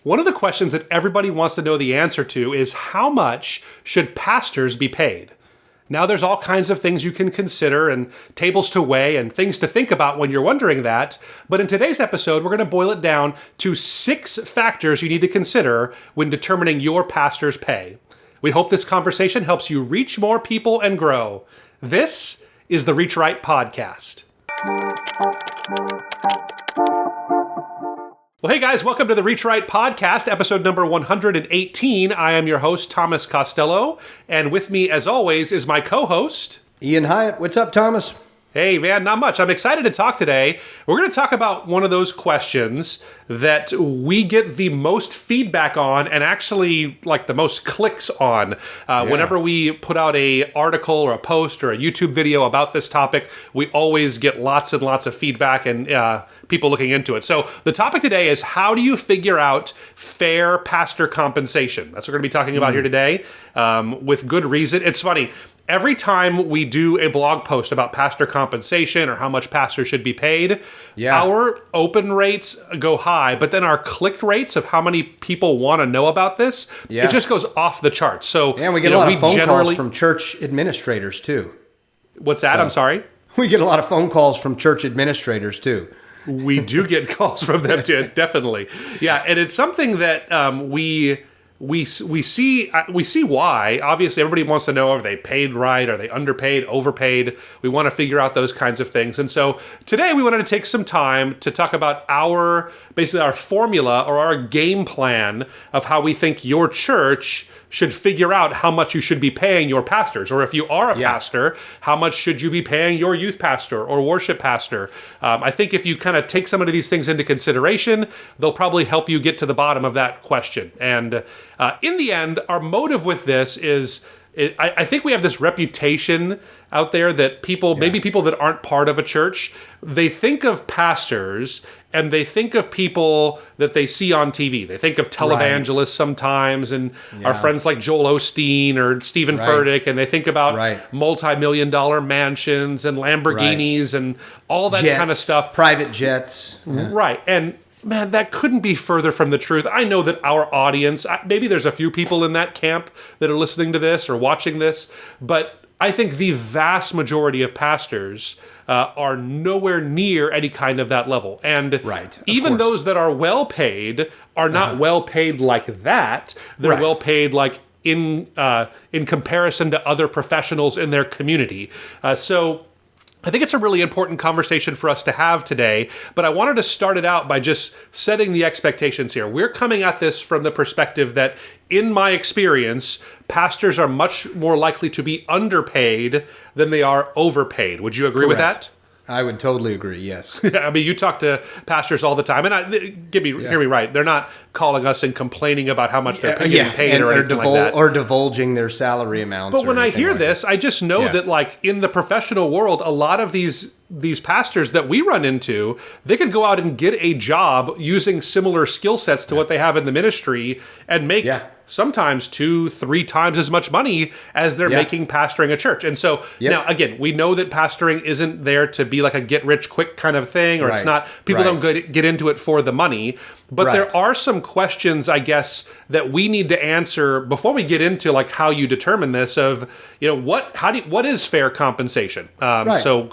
One of the questions that everybody wants to know the answer to is how much should pastors be paid? Now, there's all kinds of things you can consider and tables to weigh and things to think about when you're wondering that. But in today's episode, we're going to boil it down to 6 factors you need to consider when determining your pastor's pay. We hope this conversation helps you reach more people and grow. This is the Reach Right Podcast. Well, hey guys, welcome to the Reach Right Podcast, episode number 118. I am your host, Thomas Costello, and with me, as always, is my co-host, Ian Hyatt. What's up, Thomas? Hey, man, not much. I'm excited to talk today. We're going to talk about one of those questions that we get the most feedback on and actually like the most clicks on. Whenever we put out a article or a post or a YouTube video about this topic, we always get lots and lots of feedback and people looking into it. So the topic today is how do you figure out fair pastor compensation? That's what we're going to be talking about here today with good reason. It's funny. Every time we do a blog post about pastor compensation or how much pastors should be paid, our open rates go high, but then our click rates of how many people want to know about this, it just goes off the charts. So, and we get a lot of phone calls from church administrators too. What's that? I'm sorry? We get a lot of phone calls from church administrators too. We do get calls from them too, definitely. Yeah, and it's something that we see why. Obviously, everybody wants to know, are they paid right? Are they underpaid, overpaid? We want to figure out those kinds of things. And so today we wanted to take some time to talk about our formula or our game plan of how we think your church should figure out how much you should be paying your pastors. Or if you are a pastor, how much should you be paying your youth pastor or worship pastor? I think if you kind of take some of these things into consideration, they'll probably help you get to the bottom of that question. And in the end, our motive with this is, I think we have this reputation out there that people, maybe people that aren't part of a church, they think of pastors and they think of people that they see on TV. They think of televangelists sometimes and our friends like Joel Osteen or Stephen Furtick, and they think about multi-million-dollar mansions and Lamborghinis and all that kind of stuff. Private jets. Right. And man, that couldn't be further from the truth. I know that our audience, maybe there's a few people in that camp that are listening to this or watching this, but I think the vast majority of pastors are nowhere near any kind of that level. And even those that are well paid are not well paid like that. They're well paid like in comparison to other professionals in their community. So I think it's a really important conversation for us to have today, but I wanted to start it out by just setting the expectations here. We're coming at this from the perspective that, in my experience, pastors are much more likely to be underpaid than they are overpaid. Would you agree with that? I would totally agree, yes. I mean, you talk to pastors all the time, and hear me right. They're not calling us and complaining about how much they're getting paid or anything like that. Or divulging their salary amounts. But when I hear this, I just know that, like, in the professional world, a lot of these pastors that we run into, they could go out and get a job using similar skill sets to what they have in the ministry and make sometimes 2-3 times as much money as they're making pastoring a church. And so now, again, we know that pastoring isn't there to be like a get-rich-quick kind of thing, or it's not, people don't get into it for the money. But there are some questions, I guess, that we need to answer before we get into like how you determine this of, what is fair compensation? So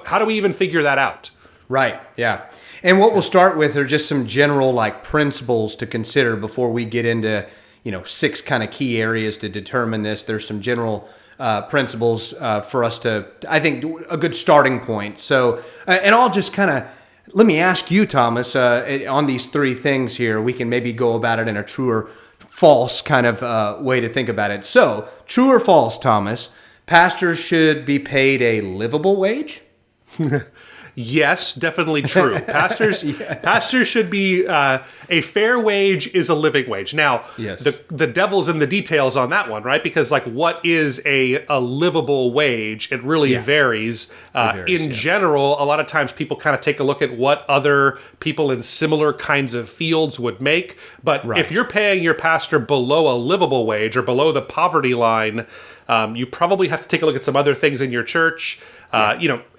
how do we even figure that out? Right, yeah. And what we'll start with are just some general like principles to consider before we get into 6 kind of key areas to determine this. There's some general principles for us to, I think, a good starting point. So, and I'll just kind of, let me ask you, Thomas, on these 3 things here, we can maybe go about it in a true or false kind of way to think about it. So, true or false, Thomas, pastors should be paid a livable wage? Yes, definitely true. Pastors should be a fair wage is a living wage. Now, the devil's in the details on that one, right? Because like, what is a livable wage? It really varies. In general, a lot of times people kind of take a look at what other people in similar kinds of fields would make. But if you're paying your pastor below a livable wage or below the poverty line, you probably have to take a look at some other things in your church.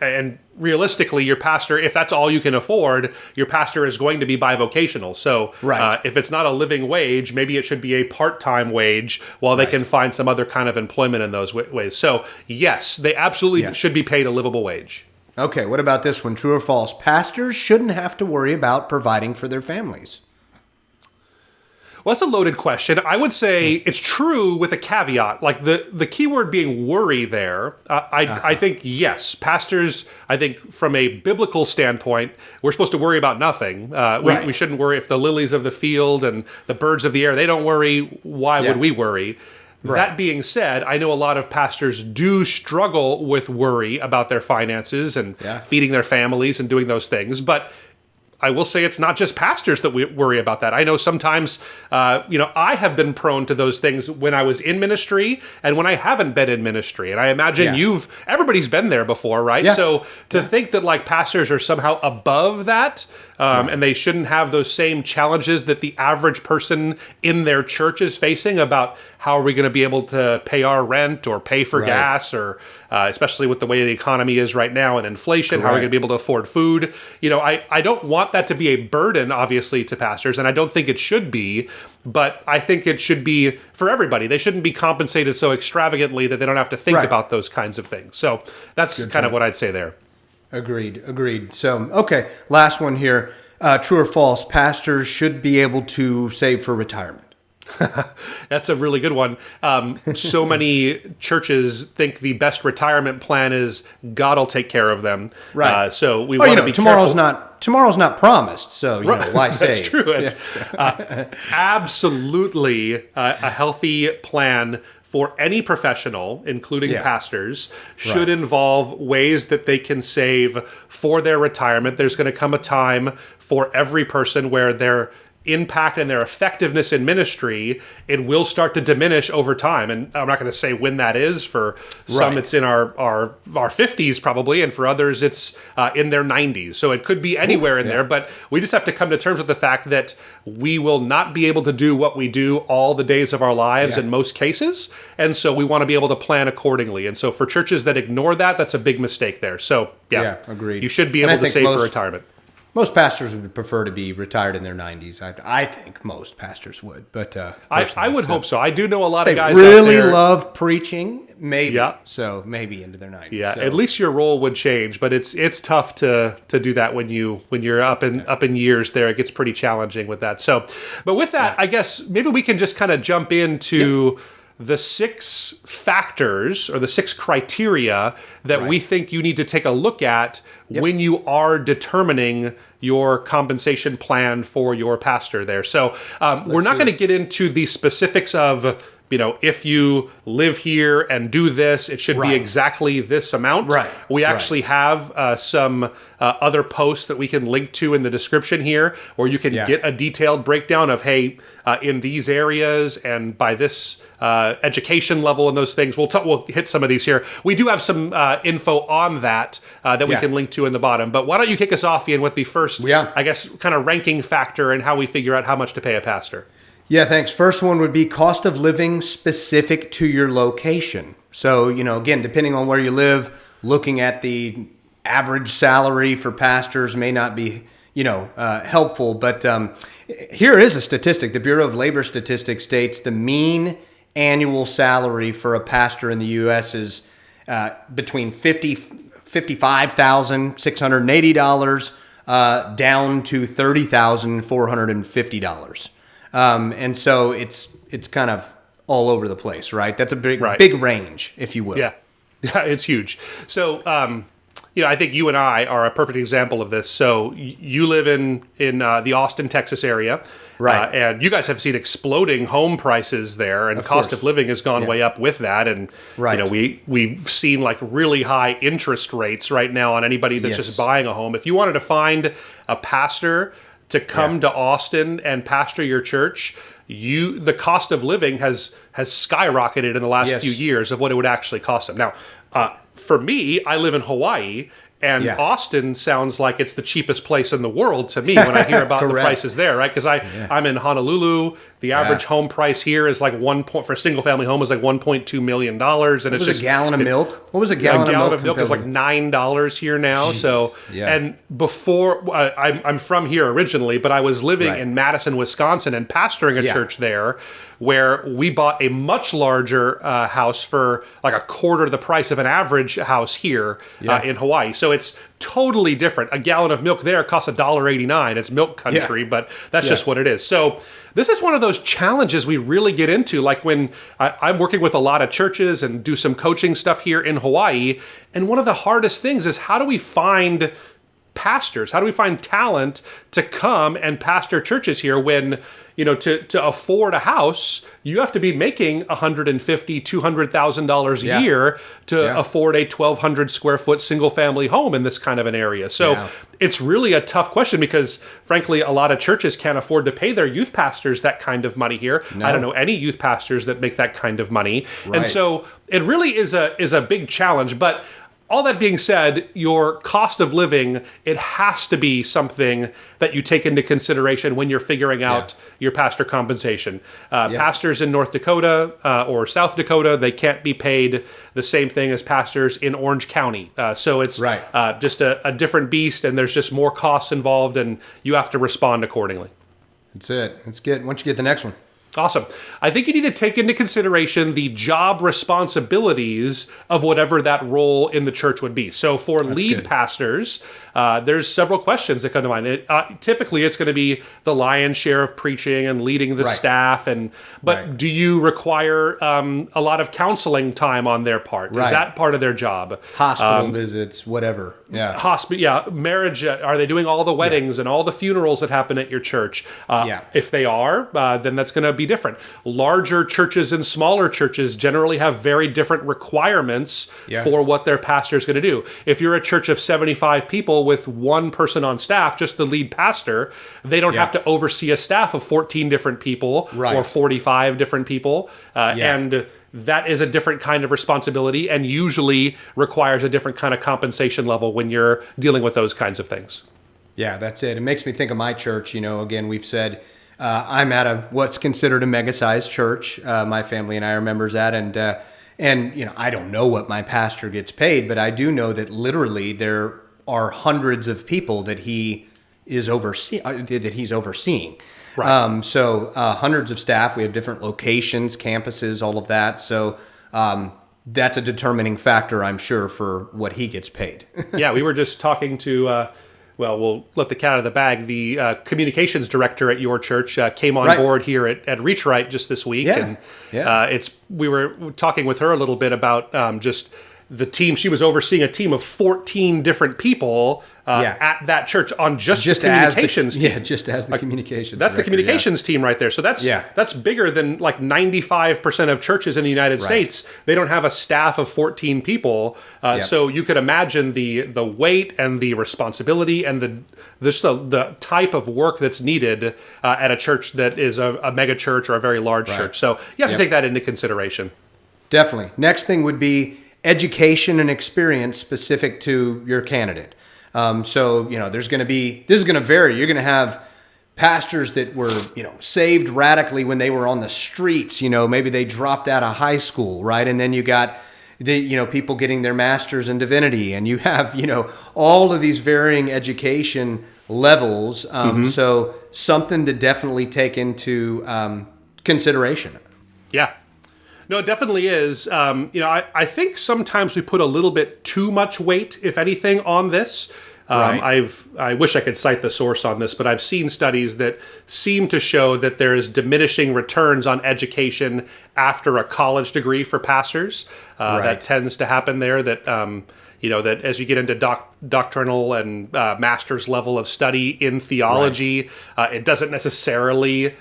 And realistically, your pastor, if that's all you can afford, your pastor is going to be bivocational. So if it's not a living wage, maybe it should be a part-time wage while they can find some other kind of employment in those ways. So yes, they absolutely should be paid a livable wage. Okay, what about this one? True or false? Pastors shouldn't have to worry about providing for their families. Well, that's a loaded question. I would say it's true with a caveat. Like the key word being worry there. I think, yes, pastors, I think from a biblical standpoint, we're supposed to worry about nothing. We shouldn't worry if the lilies of the field and the birds of the air, they don't worry. Why would we worry? That being said, I know a lot of pastors do struggle with worry about their finances and feeding their families and doing those things. But I will say it's not just pastors that we worry about that. I know sometimes, I have been prone to those things when I was in ministry and when I haven't been in ministry. And I imagine everybody's been there before, right? Yeah. So to think that like pastors are somehow above that, and they shouldn't have those same challenges that the average person in their church is facing about how are we going to be able to pay our rent or pay for gas or especially with the way the economy is right now and inflation, how are we going to be able to afford food? I don't want that to be a burden, obviously, to pastors, and I don't think it should be, but I think it should be for everybody. They shouldn't be compensated so extravagantly that they don't have to think about those kinds of things. So that's kind of what I'd say there. Agreed. So, okay, last one here. True or false, pastors should be able to save for retirement. That's a really good one. So many churches think the best retirement plan is God will take care of them. Right. So we want to be tomorrow's careful. Tomorrow's not promised, so why save? That's true. It's absolutely a healthy plan for any professional, including pastors, should involve ways that they can save for their retirement. There's going to come a time for every person where their impact and their effectiveness in ministry, it will start to diminish over time. And I'm not going to say when that is. For some, it's in our 50s probably, and for others, it's in their 90s. So it could be anywhere in there, but we just have to come to terms with the fact that we will not be able to do what we do all the days of our lives in most cases. And so we want to be able to plan accordingly. And so for churches that ignore that, that's a big mistake there. So agreed. You should be able to save for retirement. Most pastors would prefer to be retired in their 90s. I think most pastors would, but I would hope so. I do know a lot of guys really out there love preaching, maybe. So maybe into their 90s. Yeah, at least your role would change, but it's tough to do that when you're up in years there. It gets pretty challenging with that. So, but with that, I guess maybe we can just kind of jump into the 6 factors or the 6 criteria that we think you need to take a look at when you are determining your compensation plan for your pastor there. So we're not going to get into the specifics of, if you live here and do this, it should be exactly this amount. We actually have some other posts that we can link to in the description here, where you can get a detailed breakdown of, hey, in these areas and by this education level and those things. We'll hit some of these here. We do have some info on that that we can link to in the bottom. But why don't you kick us off, Ian, with the first, I guess, kind of ranking factor and how we figure out how much to pay a pastor. Yeah, thanks. First one would be cost of living specific to your location. So, again, depending on where you live, looking at the average salary for pastors may not be, helpful. But here is a statistic. The Bureau of Labor Statistics states the mean annual salary for a pastor in the U.S. is between $55,680 down to $30,450. And so it's kind of all over the place, right? That's a big range, if you will. Yeah, it's huge. So, I think you and I are a perfect example of this. So you live in the Austin, Texas area. Right. And you guys have seen exploding home prices there, and cost of living has gone way up with that. And, we've seen like really high interest rates right now on anybody that's just buying a home. If you wanted to find a pastor to come to Austin and pastor your church, the cost of living has skyrocketed in the last few years of what it would actually cost them. Now, for me, I live in Hawaii, And Yeah. Austin sounds like it's the cheapest place in the world to me when I hear about the Correct. prices there, right? Because I'm in Honolulu. The average home price here is like for a single family home is like $1.2 million. And What was a gallon of milk? What was a gallon of milk is like $9 here now. Jeez. So, Yeah. and before I'm from here originally, but I was living Right. in Madison, Wisconsin, and pastoring a church there, where we bought a much larger house for like a quarter the price of an average house here in Hawaii. So it's totally different. A gallon of milk there costs $1.89. It's milk country, but that's just what it is. So this is one of those challenges we really get into. Like when I'm working with a lot of churches and do some coaching stuff here in Hawaii, and one of the hardest things is how do we find pastors? How do we find talent to come and pastor churches here when, to afford a house, you have to be making $150,000, $200,000 a year to afford a 1,200 square foot single family home in this kind of an area. So it's really a tough question because, frankly, a lot of churches can't afford to pay their youth pastors that kind of money here. I don't know any youth pastors that make that kind of money. Right. And so it really is a big challenge. But all that being said, your cost of living, it has to be something that you take into consideration when you're figuring out your pastor compensation. Pastors in North Dakota or South Dakota, they can't be paid the same thing as pastors in Orange County. So it's just a different beast, and there's just more costs involved, and you have to respond accordingly. That's it. Let's get, why don't you get the next one? Awesome. I think you need to take into consideration the job responsibilities of whatever that role in the church would be. So for lead pastors, there's several questions that come to mind. Typically, it's going to be the lion's share of preaching and leading the staff. But do you require a lot of counseling time on their part? Is that part of their job? Hospital visits, whatever. Marriage. Are they doing all the weddings and all the funerals that happen at your church? If they are, then that's going to be different. Larger churches and smaller churches generally have very different requirements for what their pastor is going to do. If you're a church of 75 people with one person on staff, just the lead pastor, they don't have to oversee a staff of 14 different people or 45 different people. And that is a different kind of responsibility and usually requires a different kind of compensation level when you're dealing with those kinds of things. Yeah, that's it. It makes me think of my church. Again, we've said I'm at what's considered a mega-sized church. My family and I are members at, and I don't know what my pastor gets paid, but I do know that literally there are hundreds of people that he's overseeing. Right. So hundreds of staff. We have different locations, campuses, all of that. So that's a determining factor, I'm sure, for what he gets paid. We were just talking to. We'll let the cat out of the bag. The communications director at your church came on board here at Reach Right just this week, and we were talking with her a little bit about just the team. She was overseeing a team of 14 different people at that church on just the communications team. Yeah, just as the communications That's director, the communications team right there. So that's bigger than like 95% of churches in the United States. They don't have a staff of 14 people. So you could imagine the weight and the responsibility and the type of work that's needed at a church that is a mega church or a very large church. So you have to take that into consideration. Definitely. Next thing would be education and experience specific to your candidate. So there's going to be, this is going to vary. You're going to have pastors that were, saved radically when they were on the streets. Maybe they dropped out of high school, right? And then you got the, people getting their masters in divinity, and you have, all of these varying education levels. So something to definitely take into consideration. Yeah. No, it definitely is. I think sometimes we put a little bit too much weight, if anything, on this. I wish I could cite the source on this, but I've seen studies that seem to show that there is diminishing returns on education after a college degree for pastors. That tends to happen there. That that as you get into doctrinal and master's level of study in theology, it doesn't necessarily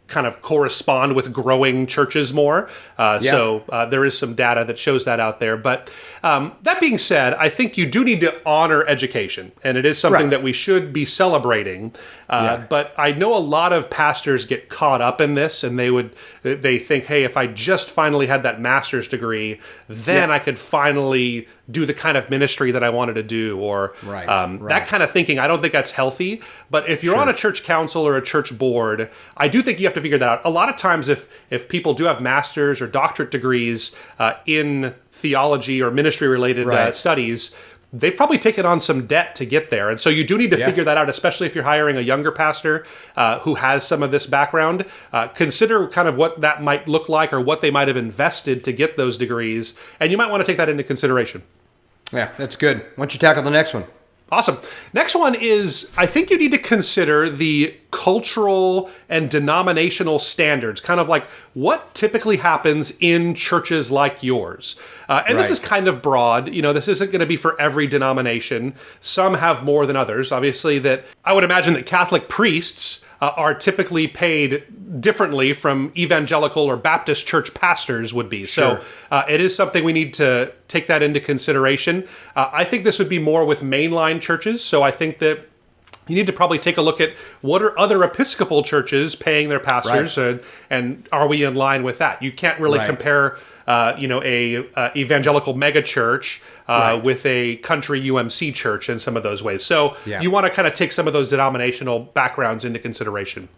kind of correspond with growing churches more. So there is some data that shows that out there. But that being said, I think you do need to honor education, and it is something that we should be celebrating. But I know a lot of pastors get caught up in this, and they think, hey, if I just finally had that master's degree, then I could finally do the kind of ministry that I wanted to do, or Right. that kind of thinking. I don't think that's healthy. But if you're on a church council or a church board, I do think you have to figure that out. A lot of times, if people do have master's or doctorate degrees in theology or ministry related studies, they've probably taken on some debt to get there. And so you do need to figure that out, especially if you're hiring a younger pastor who has some of this background. Consider kind of what that might look like or what they might have invested to get those degrees. And you might want to take that into consideration. Yeah, that's good. Why don't you tackle the next one? Awesome. Next one is, I think you need to consider the cultural and denominational standards, kind of like what typically happens in churches like yours. And this is kind of broad. This isn't going to be for every denomination. Some have more than others. Obviously, that I would imagine that Catholic priests are typically paid differently from evangelical or Baptist church pastors would be. Sure. So it is something we need to take that into consideration. I think this would be more with mainline churches. So I think that you need to probably take a look at what are other Episcopal churches paying their pastors, and are we in line with that? You can't really compare, a evangelical mega church with a country UMC church in some of those ways. So you want to kind of take some of those denominational backgrounds into consideration.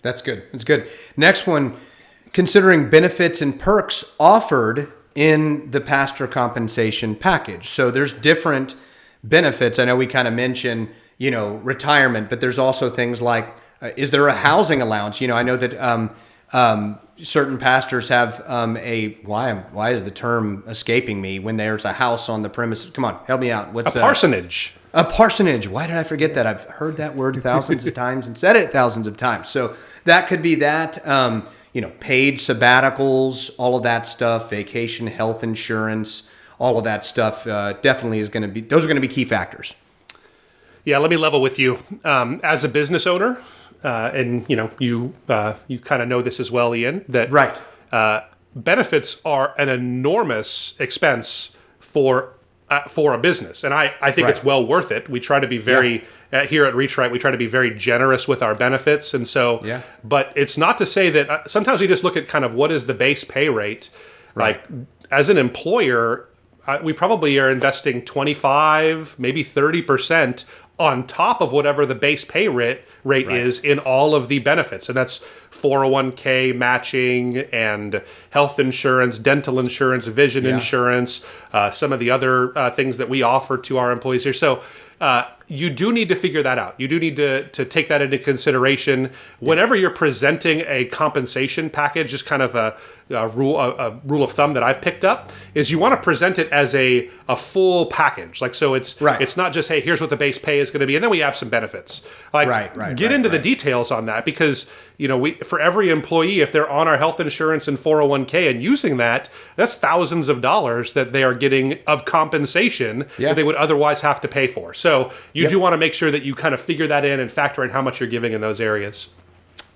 That's good. That's good. Next one, considering benefits and perks offered in the pastor compensation package. So there's different benefits. I know we kind of mentioned, retirement, but there's also things like, is there a housing allowance? I know that certain pastors have why is the term escaping me when there's a house on the premises? Come on, help me out. What's a parsonage? A parsonage. Why did I forget that? I've heard that word thousands of times and said it thousands of times. So that could be that, paid sabbaticals, all of that stuff, vacation, health insurance, all of that stuff definitely is going to be, those are going to be key factors. Yeah, let me level with you. As a business owner, and you kind of know this as well, Ian, that benefits are an enormous expense for a business, and I think it's well worth it. We try to be very here at Reach Right. We try to be very generous with our benefits, and so. But it's not to say that sometimes we just look at kind of what is the base pay rate. Like as an employer, we probably are investing 25, maybe 30% on top of whatever the base pay rate is in all of the benefits. And that's 401k matching and health insurance, dental insurance, vision insurance, some of the other things that we offer to our employees here. So you do need to figure that out. You do need to take that into consideration. Whenever you're presenting a compensation package, just kind of a rule of thumb that I've picked up is you want to present it as a full package. Like, so it's not just, hey, here's what the base pay is going to be, and then we have some benefits. Like, get into the details on that, because we for every employee, if they're on our health insurance and 401k and using that, that's thousands of dollars that they are getting of compensation that they would otherwise have to pay for. So you do want to make sure that you kind of figure that in and factor in how much you're giving in those areas.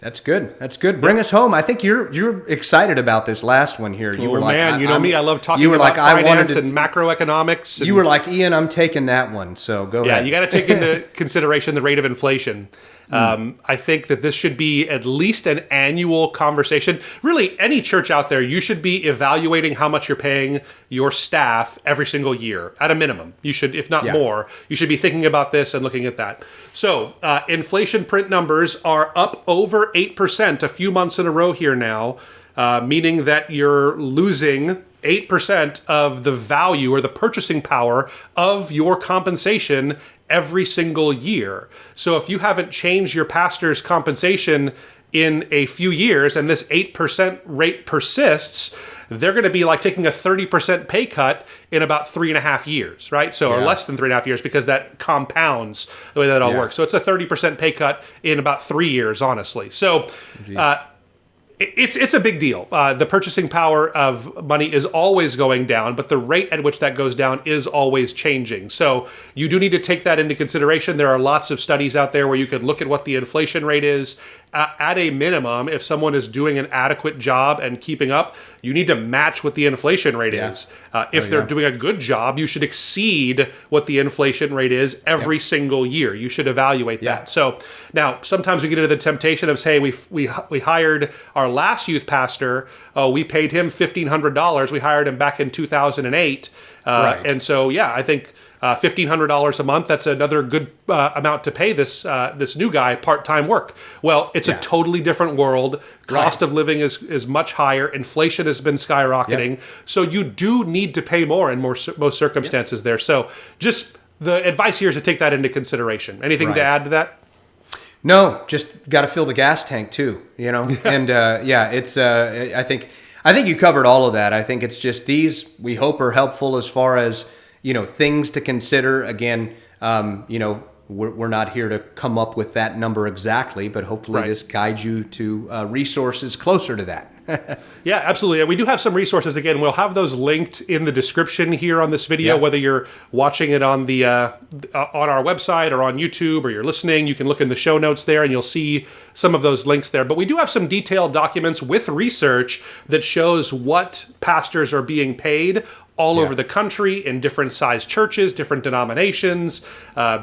That's good. That's good. Bring us home. I think you're excited about this last one here. You were like, man, me. I love talking about finance and macroeconomics. You were like, Ian, I'm taking that one. So go ahead. Yeah, you got to take into consideration the rate of inflation. I think that this should be at least an annual conversation. Really, any church out there, you should be evaluating how much you're paying your staff every single year, at a minimum. You should, if not more, you should be thinking about this and looking at that. So, inflation print numbers are up over 8% a few months in a row here now, meaning that you're losing 8% of the value or the purchasing power of your compensation every single year. So if you haven't changed your pastor's compensation in a few years and this 8% rate persists, they're going to be like taking a 30% pay cut in about 3.5 years, right? So, or less than 3.5 years, because that compounds the way that all works. So it's a 30% pay cut in about 3 years, honestly. So, it's a big deal. The purchasing power of money is always going down, but the rate at which that goes down is always changing. So you do need to take that into consideration. There are lots of studies out there where you could look at what the inflation rate is at a minimum, if someone is doing an adequate job and keeping up, you need to match what the inflation rate is. If they're doing a good job, you should exceed what the inflation rate is every single year. You should evaluate that. So now, sometimes we get into the temptation of, say, we hired our last youth pastor. We paid him $1,500. We hired him back in 2008. And so, I think $1,500 a month, that's another good amount to pay this new guy part-time work. Well, it's a totally different world. Cost of living is much higher. Inflation has been skyrocketing. So you do need to pay more in most circumstances there. So just the advice here is to take that into consideration. Anything to add to that? No, just got to fill the gas tank too, and it's I think you covered all of that. I think it's just these we hope are helpful as far as things to consider. Again, we're not here to come up with that number exactly, but hopefully this guides you to resources closer to that. Yeah, absolutely. And we do have some resources. Again, we'll have those linked in the description here on this video, whether you're watching it on the on our website or on YouTube, or you're listening. You can look in the show notes there and you'll see some of those links there. But we do have some detailed documents with research that shows what pastors are being paid all over the country in different size churches, different denominations,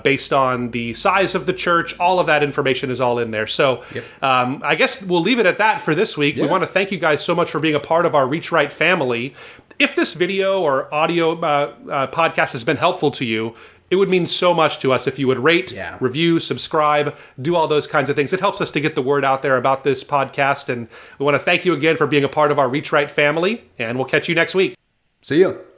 based on the size of the church. All of that information is all in there. So I guess we'll leave it at that for this week. We want to thank you guys so much for being a part of our Reach Right family. If this video or audio podcast has been helpful to you, it would mean so much to us if you would rate, review, subscribe, do all those kinds of things. It helps us to get the word out there about this podcast. And we want to thank you again for being a part of our Reach Right family. And we'll catch you next week. See you.